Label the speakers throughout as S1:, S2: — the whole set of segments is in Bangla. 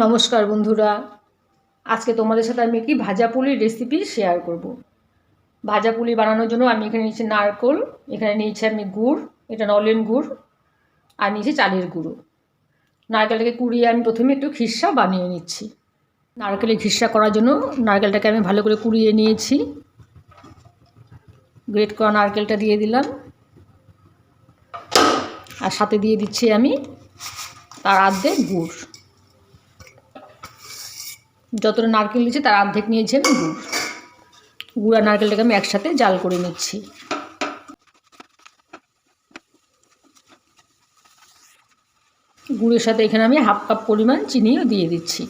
S1: নমস্কার বন্ধুরা, আজকে তোমাদের সাথে আমি একটি ভাজা পুলির রেসিপি শেয়ার করব। ভাজা পুলি বানানোর জন্য আমি এখানে নিয়েছি নারকেল, এখানে নিয়েছি আমি গুড়, এটা নলেন গুড়, আর নিয়েছি চালের গুঁড়ো। নারকেলটাকে কুড়িয়ে আমি প্রথমে একটু খিরসা বানিয়ে নিচ্ছি। নারকেলের খিরসা করার জন্য নারকেলটাকে আমি ভালো করে কুড়িয়ে নিয়েছি। গ্রেট করা নারকেলটা দিয়ে দিলাম, আর সাথে দিয়ে দিচ্ছি আমি তার অর্ধেক গুড়। যতটা নারকেল নিয়েছি তার অর্ধেক নিয়েছি আমি গুড় আর নারকেলটাকে আমি একসাথে জাল করে নিচ্ছি। গুড়ের সাথে এখানে আমি হাফ কাপ পরিমাণ চিনিও দিয়ে দিচ্ছি।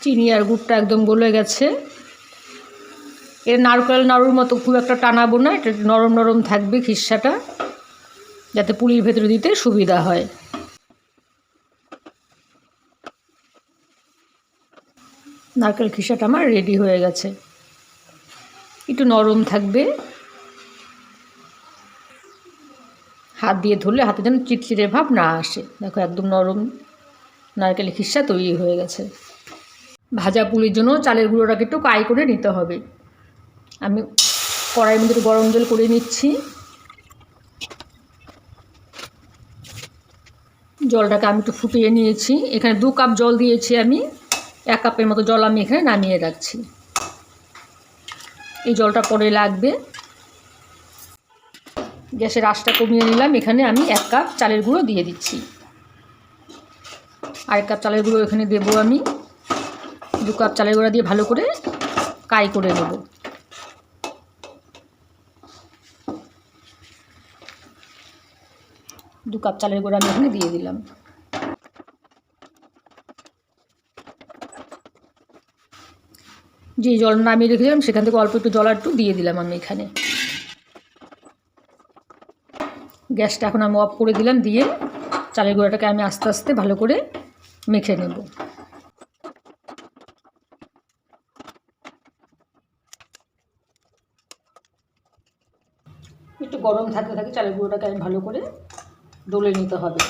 S1: চিনি আর গুড়টা একদম গলে গেছে। এর নারকেল নাড়ুর মতো খুব একটা টানাবো না, এটা নরম নরম থাকবে খিরসাটা, যাতে পুলির ভেতরে দিতে সুবিধা হয়। নারকেল খিরসাটা আমার রেডি হয়ে গেছে। একটু নরম থাকবে, হাত দিয়ে ধরলে হাতে যেন চিটচিটে ভাব না আসে। দেখো একদম নরম নারকেল খিরসা তৈরি হয়ে গেছে। ভাজা পুলির জন্য চালের গুঁড়োটাকে একটু কাই করে নিতে হবে। আমি কড়াইয়ের মধ্যে একটু গরম জল করে নিচ্ছি। জলটাকে আমি একটু ফুটিয়ে নিয়েছি। এখানে 2 কাপ জল দিয়েছি আমি, 1 কাপের মতো জল আমি এখানে নামিয়ে রাখছি। এই জলটা পরে লাগবে। গ্যাসের আঁচটা কমিয়ে নিলাম। এখানে আমি 1 কাপ চালের গুঁড়ো দিয়ে দিচ্ছি। আর 1 কাপ চালের গুঁড়ো এখানে দেবো আমি। 2 কাপ চালের গুঁড়ো দিয়ে ভালো করে কাই করে নেব। দু কাপ চালের গুঁড়ো আমি এখানে দিয়ে দিলাম। যে জল নামিয়ে রেখেছিলাম সেখান থেকে অল্প একটু জল একটু দিয়ে দিলাম আমি এখানে। গ্যাসটা এখন আমি অফ করে দিলাম, দিয়ে চালের গুঁড়োটাকে আমি আস্তে আস্তে ভালো করে মেখে নেব। একটু গরম থাকতে থাকতে চালের গুঁড়োটাকে আমি ভালো করে ডলে নিতে হবে।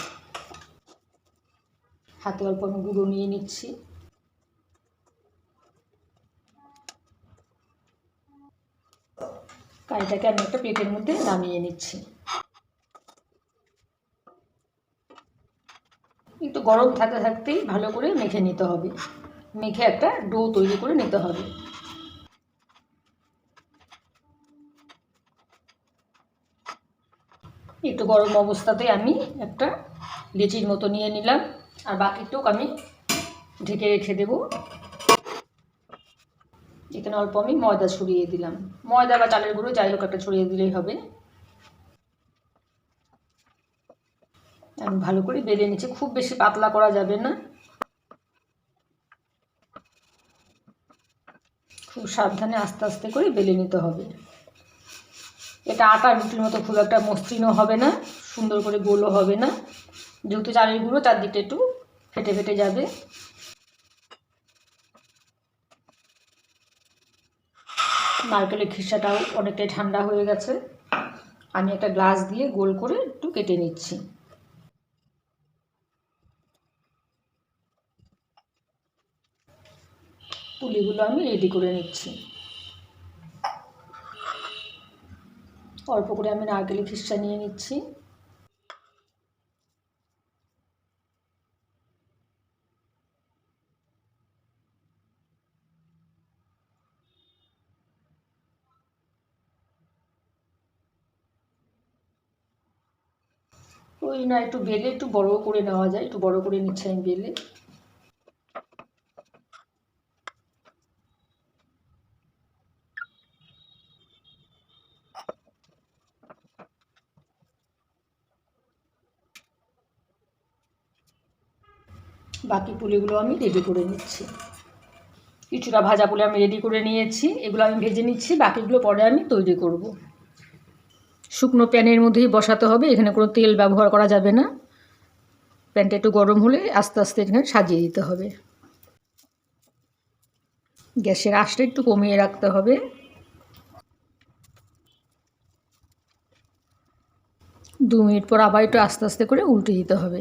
S1: হাতে অল্প আমি গুঁড়ো নিয়ে নিচ্ছি। কাইটাকে আমি একটা প্লেটের মধ্যে নামিয়ে নিচ্ছি। একটু গরম থাকতে থাকতেই ভালো করে মেখে নিতে হবে। মেখে একটা ডো তৈরি করে নিতে হবে। একটু গরম অবস্থাতে আমি একটা লেচির মতো নিয়ে নিলাম, আর বাকিটুকু আমি ঢেকে রেখে দেব। এখানে অল্প আমি ময়দা ছড়িয়ে দিলাম। ময়দা বা চালের গুঁড়ো যাই হোক একটা ছড়িয়ে দিলেই হবে। আমি ভালো করে বেলে নিচ্ছি, খুব বেশি পাতলা করা যাবে না, খুব সাবধানে আস্তে আস্তে করে বেলে নিতে হবে। এটা আটার রুটির মতো খুব একটা মসৃণও হবে না, সুন্দর করে গোলও হবে না, যেহেতু চালের গুঁড়ো তার দিকটা একটু ফেটে ফেটে যাবে। নারকেলের খিরসাটাও অনেকটাই ঠান্ডা হয়ে গেছে। আমি একটা গ্লাস দিয়ে গোল করে একটু কেটে নিচ্ছি। পুলিগুলো আমি রেডি করে নিচ্ছি। অল্প করে আমি নারকেলের খিরসা নিয়ে নিচ্ছি। ওই না, একটু বেলে একটু বড় করে নেওয়া যায়, একটু বড় করে নিচ্ছি আমি বেলে। বাকি পুলিগুলো আমি রেডি করে নিচ্ছি। কিছুটা ভাজা পুলি আমি রেডি করে নিয়েছি, এগুলো আমি ভেজে নিচ্ছি, বাকিগুলো পরে আমি তৈরি করব। শুকনো প্যানের মধ্যেই বসাতে হবে, এখানে কোনো তেল ব্যবহার করা যাবে না। প্যানটা একটু গরম হলে আস্তে আস্তে এখানে সাজিয়ে দিতে হবে। গ্যাসের আঁচটা একটু কমিয়ে রাখতে হবে। 2 মিনিট পর আবার একটু আস্তে আস্তে করে উল্টে দিতে হবে।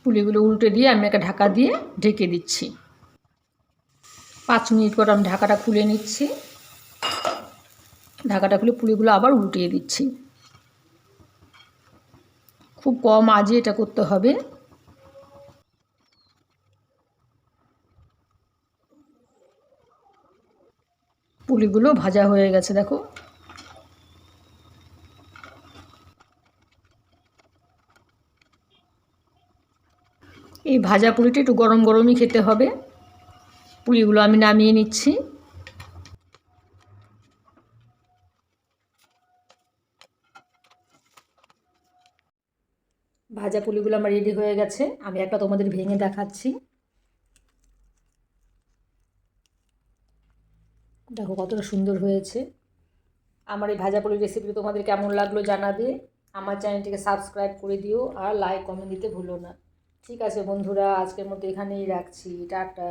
S1: পুলিগুলো উল্টে দিয়ে আমি একটা ঢাকা দিয়ে ঢেকে দিচ্ছি। 5 মিনিট পর আমি ঢাকাটা খুলে নিচ্ছি। ঢাকাটা খুলে পুলিগুলো আবার উল্টিয়ে দিচ্ছি। খুব কম আঁচে এটা করতে হবে। পুলিগুলো ভাজা হয়ে গেছে দেখো। এই ভাজা পুলিটা একটু গরম গরমই খেতে হবে। পুলিগুলো আমি নামিয়ে নিচ্ছি। ভাজা পুলিগুলো আমার রেডি হয়ে গেছে। আমি একটা তোমাদের ভেঙে দেখাচ্ছি। দেখো কতটা সুন্দর হয়েছে। আমার এই ভাজা পুলির রেসিপি তোমাদের কেমন লাগলো জানাবে। আমার চ্যানেলটিকে সাবস্ক্রাইব করে দিও আর লাইক কমেন্ট দিতে ভুলো না। ঠিক আছে বন্ধুরা, আজকের মতো এখানেই রাখছি। টাটা।